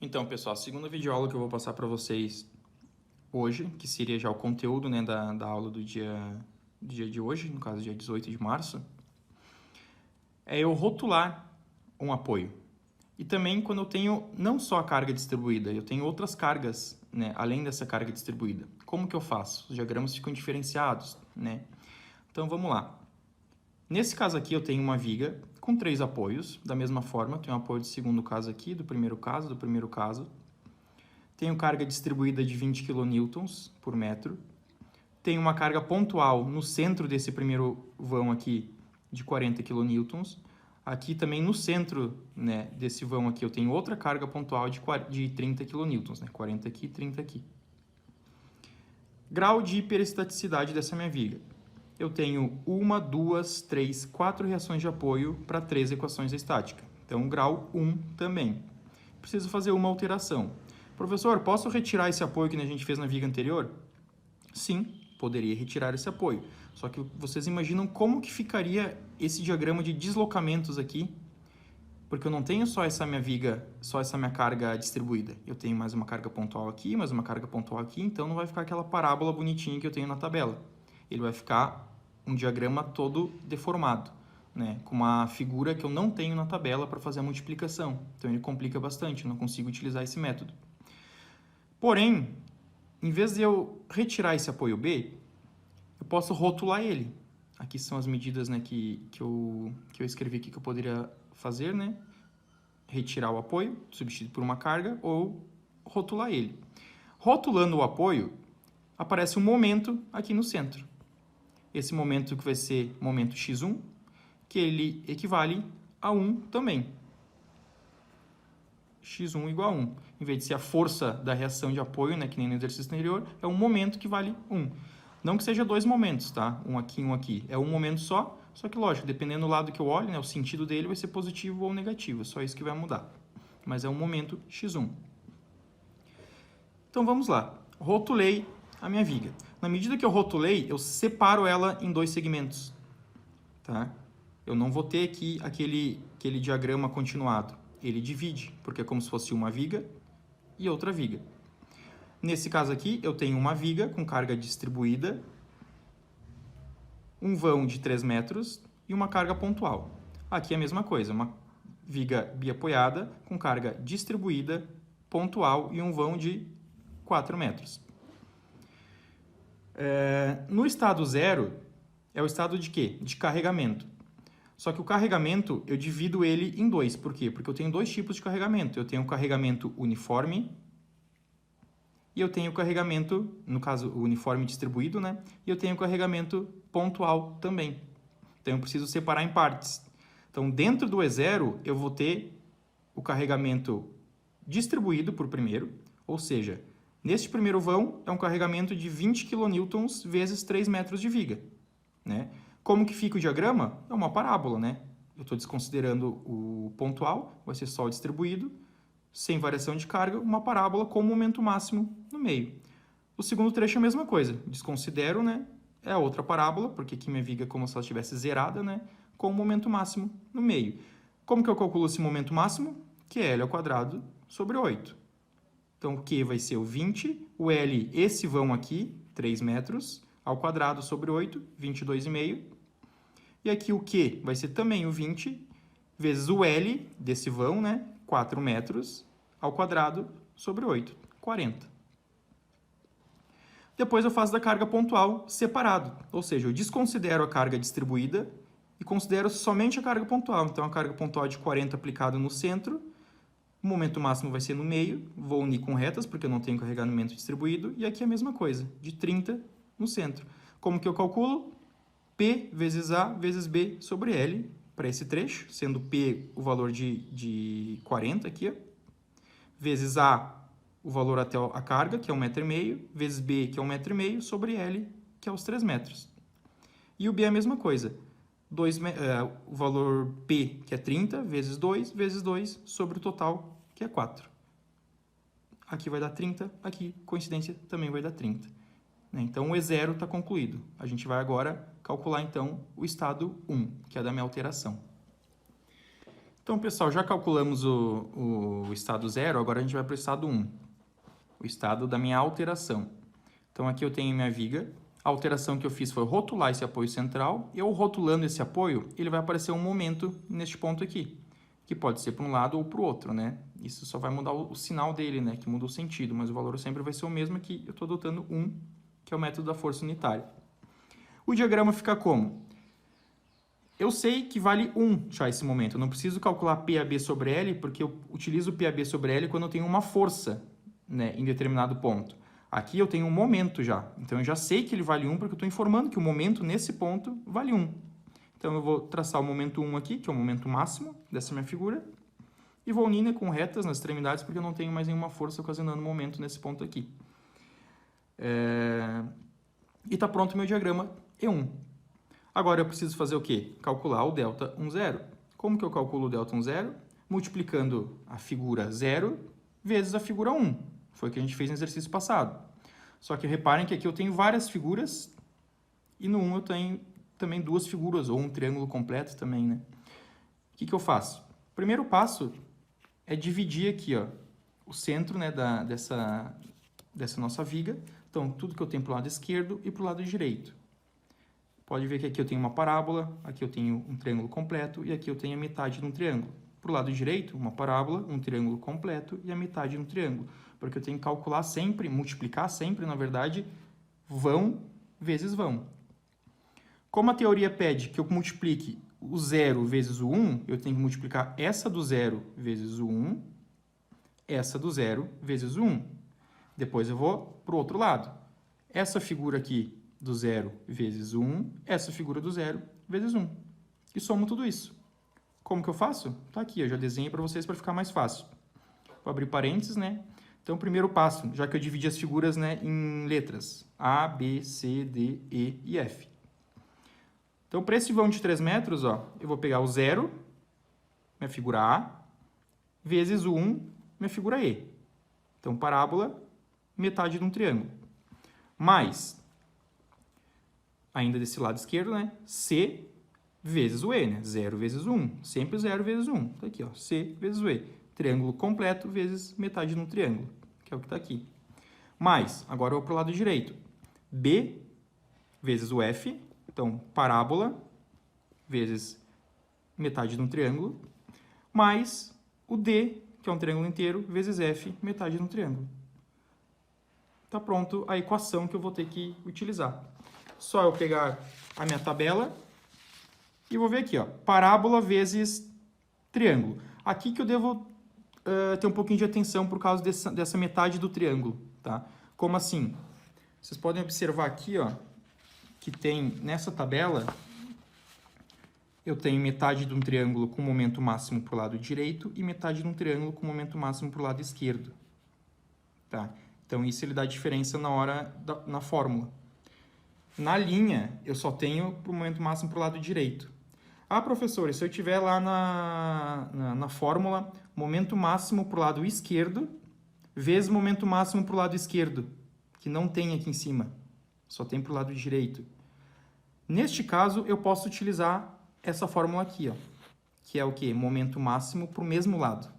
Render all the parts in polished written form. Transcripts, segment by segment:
Então, pessoal, a segunda videoaula que eu vou passar para vocês hoje, que seria já o conteúdo, né, da aula do dia de hoje, no caso, dia 18 de março, é eu rotular um apoio. E também quando eu tenho não só a carga distribuída, eu tenho outras cargas, né, além dessa carga distribuída. Como que eu faço? Os diagramas ficam diferenciados, né? Então, vamos lá. Nesse caso aqui, eu tenho uma viga com 3 apoios. Da mesma forma, eu tenho um apoio do segundo caso aqui, do primeiro caso. Tenho carga distribuída de 20 kN por metro. Tenho uma carga pontual no centro desse primeiro vão aqui de 40 kN. Aqui também no centro, né, desse vão aqui eu tenho outra carga pontual de 30 kN, né, 40 aqui, 30 aqui. Grau de hiperestaticidade dessa minha viga. Eu tenho 1, 2, 3, 4 reações de apoio para 3 equações da estática. Então, grau 1 também. Preciso fazer uma alteração. Professor, posso retirar esse apoio que a gente fez na viga anterior? Sim, poderia retirar esse apoio. Só que vocês imaginam como que ficaria esse diagrama de deslocamentos aqui? Porque eu não tenho só essa minha viga, só essa minha carga distribuída. Eu tenho mais uma carga pontual aqui, mais uma carga pontual aqui, então não vai ficar aquela parábola bonitinha que eu tenho na tabela. Ele vai ficar um diagrama todo deformado, né? Com uma figura que eu não tenho na tabela para fazer a multiplicação. Então ele complica bastante, eu não consigo utilizar esse método. Porém, em vez de eu retirar esse apoio B, eu posso rotular ele. Aqui são as medidas, né, que eu escrevi aqui que eu poderia fazer, né? Retirar o apoio, substituir por uma carga, ou rotular ele. Rotulando o apoio, aparece um momento aqui no centro. Esse momento que vai ser momento x1, que ele equivale a 1 também. x1 igual a 1. Em vez de ser a força da reação de apoio, né, que nem no exercício anterior, é um momento que vale 1. Não que seja 2 momentos, tá? Um aqui e um aqui. É um momento só que, lógico, dependendo do lado que eu olho, né, o sentido dele vai ser positivo ou negativo. É só isso que vai mudar. Mas é um momento x1. Então, vamos lá. Rotulei a minha viga. Na medida que eu rotulei, eu separo ela em 2 segmentos. Tá? Eu não vou ter aqui aquele diagrama continuado. Ele divide, porque é como se fosse uma viga e outra viga. Nesse caso aqui, eu tenho uma viga com carga distribuída, um vão de 3 metros e uma carga pontual. Aqui é a mesma coisa, uma viga biapoiada com carga distribuída, pontual e um vão de 4 metros. No estado zero, é o estado de quê? De carregamento. Só que o carregamento, eu divido ele em 2. Por quê? Porque eu tenho 2 tipos de carregamento. Eu tenho o carregamento uniforme e eu tenho o carregamento, no caso, o uniforme distribuído, né? E eu tenho o carregamento pontual também. Então, eu preciso separar em partes. Então, dentro do E0, eu vou ter o carregamento distribuído por primeiro, ou seja, neste primeiro vão é um carregamento de 20 kN vezes 3 metros de viga, né? Como que fica o diagrama? É uma parábola, né? Eu estou desconsiderando o pontual, vai ser só o distribuído, sem variação de carga, uma parábola com momento máximo no meio. O segundo trecho é a mesma coisa, desconsidero, né? É a outra parábola, porque aqui minha viga é como se ela estivesse zerada, né? Com o momento máximo no meio. Como que eu calculo esse momento máximo? Que é L ao quadrado sobre 8. Então, o Q vai ser o 20, o L, esse vão aqui, 3 metros, ao quadrado sobre 8, 22,5. E aqui o Q vai ser também o 20, vezes o L desse vão, né? 4 metros, ao quadrado sobre 8, 40. Depois eu faço da carga pontual separado, ou seja, eu desconsidero a carga distribuída e considero somente a carga pontual. Então, a carga pontual de 40 aplicada no centro, o momento máximo vai ser no meio, vou unir com retas, porque eu não tenho carregamento distribuído, e aqui é a mesma coisa, de 30 no centro. Como que eu calculo? P vezes A vezes B sobre L, para esse trecho, sendo P o valor de 40 aqui, ó, vezes A o valor até a carga, que é 1,5 m, vezes B, que é 1,5 m, sobre L, que é os 3 metros. E o B é a mesma coisa. O valor P, que é 30, vezes 2, sobre o total, que é 4. Aqui vai dar 30, aqui, coincidência, também vai dar 30. Então, o E0 está concluído. A gente vai agora calcular, então, o estado 1, que é da minha alteração. Então, pessoal, já calculamos o estado 0, agora a gente vai para o estado 1, o estado da minha alteração. Então, aqui eu tenho minha viga. A alteração que eu fiz foi rotular esse apoio central. Eu rotulando esse apoio, ele vai aparecer um momento neste ponto aqui, que pode ser para um lado ou para o outro, né? Isso só vai mudar o sinal dele, né? Que muda o sentido, mas o valor sempre vai ser o mesmo aqui. Eu estou adotando 1, que é o método da força unitária. O diagrama fica como? Eu sei que vale 1 já esse momento. Eu não preciso calcular PAB sobre L, porque eu utilizo PAB sobre L quando eu tenho uma força, né, em determinado ponto. Aqui eu tenho um momento já. Então, eu já sei que ele vale 1, porque eu estou informando que o momento nesse ponto vale 1. Então, eu vou traçar o momento 1 aqui, que é o momento máximo dessa minha figura. E vou unir, né, com retas nas extremidades, porque eu não tenho mais nenhuma força ocasionando momento nesse ponto aqui. E está pronto o meu diagrama E1. Agora eu preciso fazer o quê? Calcular o delta 1, 0. Como que eu calculo o delta 1, 0? Multiplicando a figura 0 vezes a figura 1. Foi o que a gente fez no exercício passado. Só que reparem que aqui eu tenho várias figuras e no 1 eu tenho também duas figuras, ou um triângulo completo também, né? O que eu faço? O primeiro passo é dividir aqui, ó, o centro, né, dessa nossa viga. Então, tudo que eu tenho para o lado esquerdo e para o lado direito. Pode ver que aqui eu tenho uma parábola, aqui eu tenho um triângulo completo e aqui eu tenho a metade de um triângulo. Para o lado direito, uma parábola, um triângulo completo e a metade de um triângulo. Porque eu tenho que calcular sempre, multiplicar sempre, na verdade, vão vezes vão. Como a teoria pede que eu multiplique o 0 vezes o 1, eu tenho que multiplicar essa do 0 vezes o 1, essa do 0 vezes o 1. Depois eu vou para o outro lado. Essa figura aqui do 0 vezes 1, essa figura do 0 vezes 1. E somo tudo isso. Como que eu faço? Tá aqui, eu já desenhei para vocês para ficar mais fácil. Vou abrir parênteses, né? Então, primeiro passo, já que eu dividi as figuras, né, em letras. A, B, C, D, E e F. Então, para esse vão de 3 metros, ó, eu vou pegar o 0, minha figura A, vezes o 1, minha figura E. Então, parábola, metade de um triângulo. Mais, ainda desse lado esquerdo, né, C vezes o E, né, 0 vezes 1. Sempre 0 vezes 1. Tá aqui, ó, C vezes o E. Triângulo completo vezes metade de um triângulo, que é o que está aqui. Mais, agora eu vou para o lado direito. B vezes o F, então parábola vezes metade de um triângulo, mais o D, que é um triângulo inteiro, vezes F, metade de um triângulo. Está pronto a equação que eu vou ter que utilizar. Só eu pegar a minha tabela e vou ver aqui, ó, parábola vezes triângulo. Aqui que eu devo ter um pouquinho de atenção por causa dessa metade do triângulo, tá? Como assim? Vocês podem observar aqui, ó, que tem nessa tabela, eu tenho metade de um triângulo com momento máximo para o lado direito e metade de um triângulo com momento máximo para o lado esquerdo, tá? Então, isso ele dá diferença na fórmula. Na linha, eu só tenho o momento máximo para o lado direito. Ah, professor, se eu tiver lá na fórmula, momento máximo para o lado esquerdo, vezes momento máximo para o lado esquerdo, que não tem aqui em cima, só tem para o lado direito. Neste caso, eu posso utilizar essa fórmula aqui, ó, que é o quê? Momento máximo para o mesmo lado.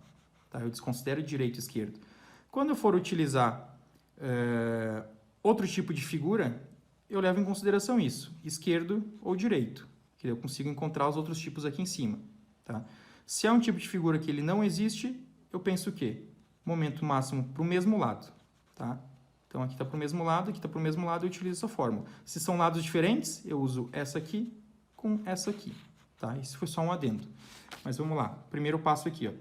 Tá? Eu desconsidero direito e esquerdo. Quando eu for utilizar outro tipo de figura, eu levo em consideração isso, esquerdo ou direito, que eu consigo encontrar os outros tipos aqui em cima. Tá? Se é um tipo de figura que ele não existe, eu penso o quê? Momento máximo para o mesmo lado. Tá? Então, aqui está para o mesmo lado, aqui está para o mesmo lado, eu utilizo essa fórmula. Se são lados diferentes, eu uso essa aqui com essa aqui. Tá? Isso foi só um adendo. Mas vamos lá. Primeiro passo aqui, ó.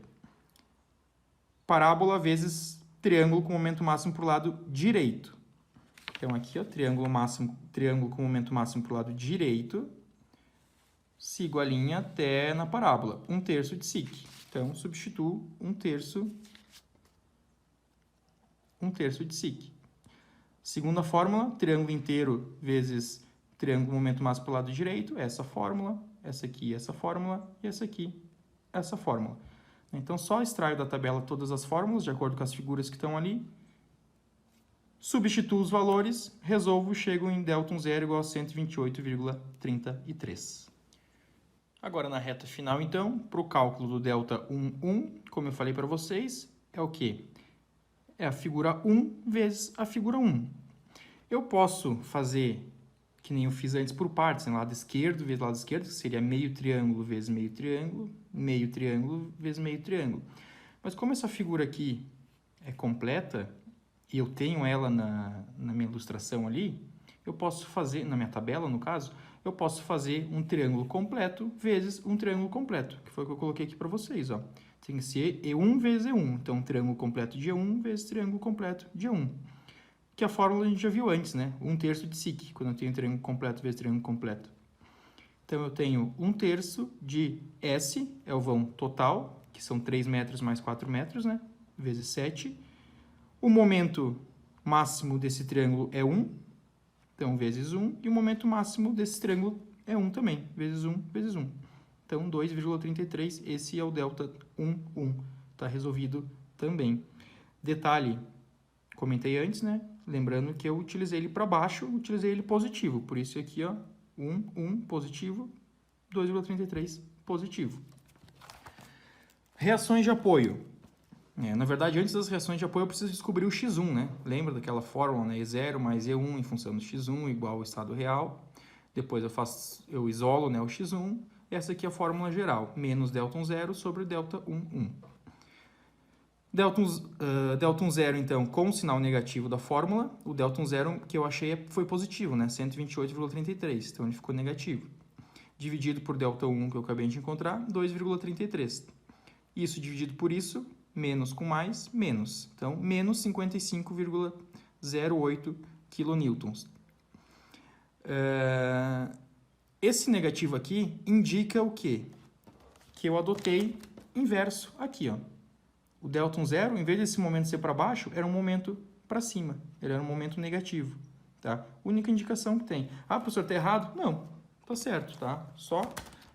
Parábola vezes triângulo com momento máximo para o lado direito. Então, aqui, ó, triângulo com momento máximo para o lado direito. Sigo a linha até na parábola. 1/3 de sec. Então, substituo 1/3 de sec. Segunda fórmula, triângulo inteiro vezes triângulo com momento máximo para o lado direito. Essa fórmula, essa aqui, essa fórmula, e essa aqui, essa fórmula. Então, só extraio da tabela todas as fórmulas, de acordo com as figuras que estão ali. Substituo os valores, resolvo, chego em delta 1, 0 igual a 128,33. Agora, na reta final, então, para o cálculo do delta 1, como eu falei para vocês, é o quê? É a figura 1 vezes a figura 1. Eu posso fazer, que nem eu fiz antes, por partes, né? Lado esquerdo vezes lado esquerdo, que seria meio triângulo vezes meio triângulo vezes meio triângulo. Mas como essa figura aqui é completa, e eu tenho ela na minha ilustração ali, eu posso fazer, na minha tabela, no caso, eu posso fazer um triângulo completo vezes um triângulo completo, que foi o que eu coloquei aqui para vocês, ó. Tem que ser E1 vezes E1, então triângulo completo de E1 vezes triângulo completo de E1. Que a fórmula a gente já viu antes, né? 1/3 de SIC, quando eu tenho triângulo completo vezes triângulo completo. Então, eu tenho 1/3 de S, é o vão total, que são 3 metros mais 4 metros, né? Vezes 7. O momento máximo desse triângulo é 1, então, vezes 1. E o momento máximo desse triângulo é 1 também, vezes 1, vezes 1. Então, 2,33, esse é o delta 1. Está resolvido também. Detalhe, comentei antes, né? Lembrando que eu utilizei ele para baixo, utilizei ele positivo. Por isso aqui, ó, 1 positivo, 2,33 positivo. Reações de apoio. Na verdade, antes das reações de apoio, eu preciso descobrir o x1, né? Lembra daquela fórmula, né? E0 mais E1 em função do x1 igual ao estado real. Depois eu isolo, né, o x1. Essa aqui é a fórmula geral, menos delta 0 sobre delta 1. Delta 0, então, com o sinal negativo da fórmula. O delta 0 que eu achei foi positivo, né? 128,33, então ele ficou negativo. Dividido por delta 1, que eu acabei de encontrar, 2,33. Isso dividido por isso, menos com mais, menos. Então, menos 55,08 kN. Esse negativo aqui indica o quê? Que eu adotei inverso aqui, ó. O delta 0, em vez desse momento ser para baixo, era um momento para cima. Ele era um momento negativo, tá? Única indicação que tem. Ah, professor, tá errado? Não, tá certo, tá? Só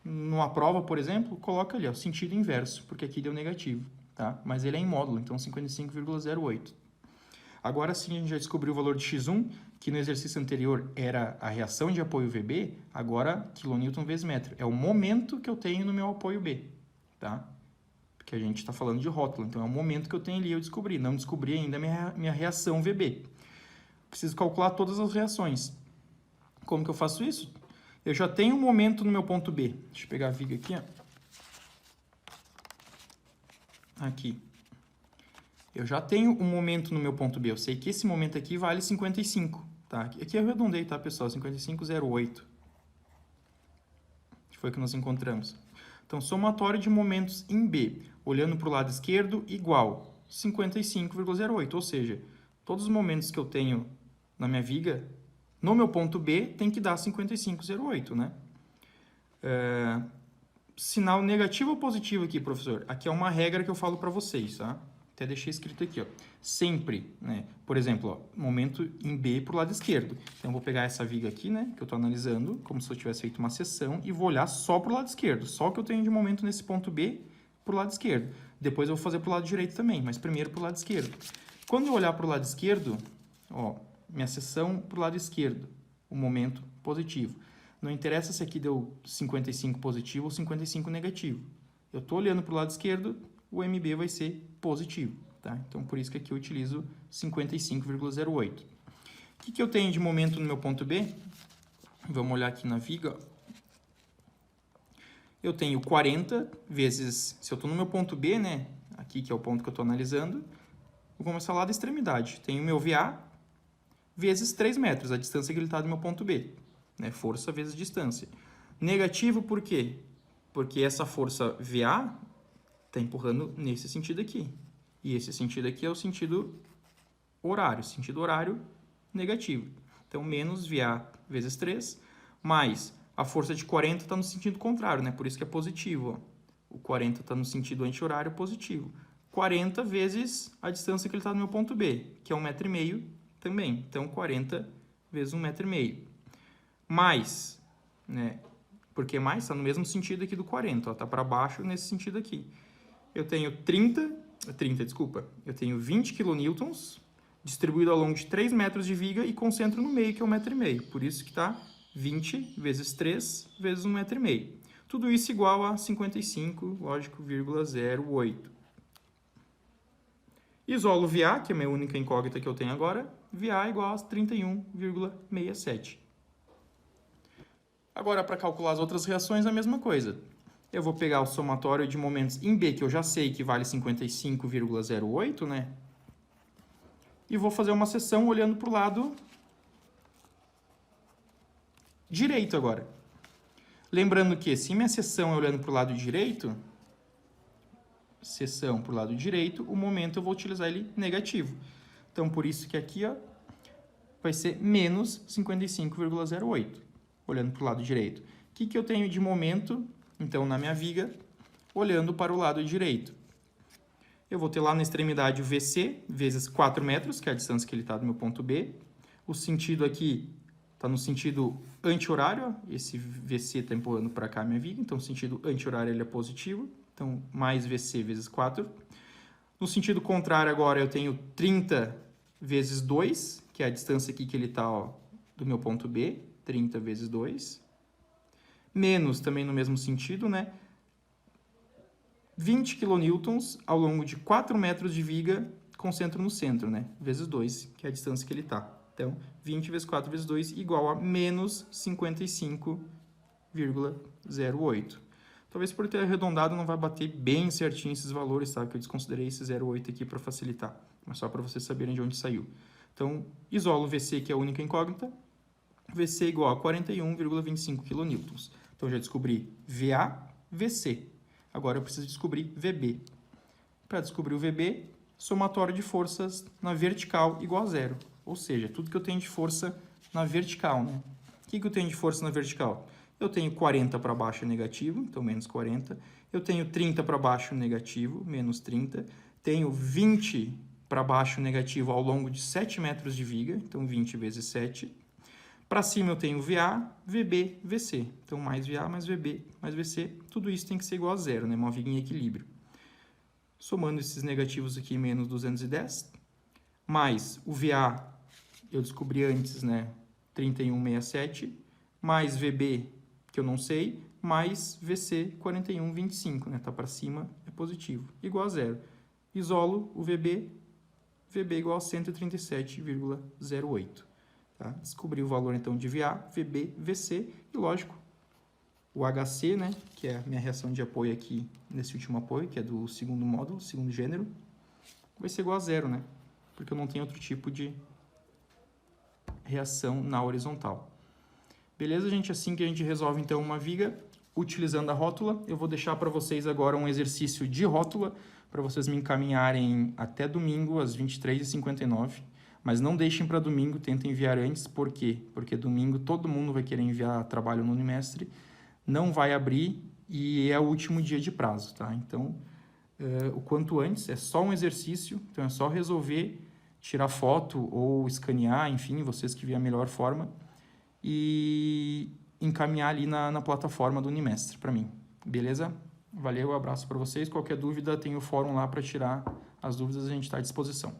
numa prova, por exemplo, coloca ali, ó, sentido inverso, porque aqui deu negativo, tá? Mas ele é em módulo, então 55,08. Agora sim, a gente já descobriu o valor de x1, que no exercício anterior era a reação de apoio VB, agora kN vezes metro. É o momento que eu tenho no meu apoio B, tá? Porque a gente está falando de rótulo, então é o momento que eu tenho ali, eu descobri. Não descobri ainda a minha reação VB. Preciso calcular todas as reações. Como que eu faço isso? Eu já tenho um momento no meu ponto B. Deixa eu pegar a viga aqui, ó. Aqui. Eu já tenho um momento no meu ponto B. Eu sei que esse momento aqui vale 55, tá? Aqui eu arredondei, tá, pessoal? 55,08. Foi que nós encontramos. Então, somatório de momentos em B, olhando para o lado esquerdo, igual 55,08. Ou seja, todos os momentos que eu tenho na minha viga, no meu ponto B, tem que dar 55,08, né? Sinal negativo ou positivo aqui, professor? Aqui é uma regra que eu falo para vocês, tá? Até deixei escrito aqui, ó. Sempre, né? Por exemplo, ó, momento em B para o lado esquerdo. Então, eu vou pegar essa viga aqui, né? Que eu estou analisando, como se eu tivesse feito uma seção, e vou olhar só para o lado esquerdo. Só o que eu tenho de momento nesse ponto B para o lado esquerdo. Depois eu vou fazer para o lado direito também, mas primeiro para o lado esquerdo. Quando eu olhar para o lado esquerdo, ó, minha seção para o lado esquerdo, o momento positivo. Não interessa se aqui deu 55 positivo ou 55 negativo. Eu estou olhando para o lado esquerdo, o MB vai ser positivo, tá? Então, por isso que aqui eu utilizo 55,08. O que eu tenho de momento no meu ponto B? Vamos olhar aqui na viga. Eu tenho 40 vezes... Se eu estou no meu ponto B, né? Aqui, que é o ponto que eu estou analisando, vou começar lá da extremidade. Tenho o meu VA vezes 3 metros, a distância que ele está do meu ponto B. Né? Força vezes distância. Negativo por quê? Porque essa força VA está empurrando nesse sentido aqui. E esse sentido aqui é o sentido horário. Sentido horário negativo. Então, menos VA vezes 3, mais a força de 40 está no sentido contrário, né? Por isso que é positivo. Ó. O 40 está no sentido anti-horário positivo. 40 vezes a distância que ele está no meu ponto B, que é 1,5 m também. Então, 40 vezes 1,5 m. Mais, né? Porque mais está no mesmo sentido aqui do 40. Está para baixo nesse sentido aqui. Eu tenho 20 kN distribuído ao longo de 3 metros de viga e concentro no meio, que é 1,5 m. Por isso que está 20 vezes 3 vezes 1,5 m. Tudo isso igual a 55, lógico, 0,08. Isolo VA, que é a minha única incógnita que eu tenho agora, VA igual a 31,67. Agora, para calcular as outras reações, a mesma coisa. Eu vou pegar o somatório de momentos em B, que eu já sei que vale 55,08, né? E vou fazer uma seção olhando para o lado direito agora. Lembrando que, se minha seção é olhando para o lado direito, seção para o lado direito, o momento eu vou utilizar ele negativo. Então, por isso que aqui ó, vai ser menos 55,08, olhando para o lado direito. O que eu tenho de momento, então, na minha viga, olhando para o lado direito? Eu vou ter lá na extremidade o VC, vezes 4 metros, que é a distância que ele está do meu ponto B. O sentido aqui está no sentido anti-horário, esse VC está empurrando para cá a minha viga, então o sentido anti-horário ele é positivo, então mais VC vezes 4. No sentido contrário agora eu tenho 30 vezes 2, que é a distância aqui que ele está do meu ponto B, 30 vezes 2. Menos, também no mesmo sentido, né? 20 kN ao longo de 4 metros de viga com centro no centro, né? Vezes 2, que é a distância que ele está. Então, 20 vezes 4 vezes 2 igual a menos 55,08. Talvez por ter arredondado não vai bater bem certinho esses valores, tá? Que eu desconsiderei esse 0,8 aqui para facilitar. Mas só para vocês saberem de onde saiu. Então, isolo VC, que é a única incógnita. VC igual a 41,25 kN. Então, já descobri VA, VC. Agora eu preciso descobrir VB. Para descobrir o VB, somatório de forças na vertical igual a zero. Ou seja, tudo que eu tenho de força na vertical, né? O que eu tenho de força na vertical? Eu tenho 40 para baixo negativo, então menos 40. Eu tenho 30 para baixo negativo, menos 30. Tenho 20 para baixo negativo ao longo de 7 metros de viga, então 20 vezes 7. Para cima eu tenho VA, VB, VC. Então mais VA, mais VB, mais VC. Tudo isso tem que ser igual a zero, né? Uma viga em equilíbrio. Somando esses negativos aqui, menos 210. Mais o VA, eu descobri antes, né? 31,67. Mais VB, que eu não sei. Mais VC, 41,25, né? Tá para cima, é positivo. Igual a zero. Isolo o VB, VB igual a 137,08. Tá? Descobri o valor, então, de VA, VB, VC e, lógico, o HC, né, que é a minha reação de apoio aqui nesse último apoio, que é do segundo módulo, segundo gênero, vai ser igual a zero, né? Porque eu não tenho outro tipo de reação na horizontal. Beleza, gente? Assim que a gente resolve, então, uma viga utilizando a rótula. Eu vou deixar para vocês agora um exercício de rótula para vocês me encaminharem até domingo, às 23h59. Mas não deixem para domingo, tentem enviar antes. Por quê? Porque domingo todo mundo vai querer enviar trabalho no Unimestre, não vai abrir e é o último dia de prazo, tá? Então, o quanto antes, é só um exercício, então é só resolver, tirar foto ou escanear, enfim, vocês que veem a melhor forma, e encaminhar ali na plataforma do Unimestre para mim, beleza? Valeu, abraço para vocês. Qualquer dúvida, tem o fórum lá para tirar as dúvidas, a gente está à disposição.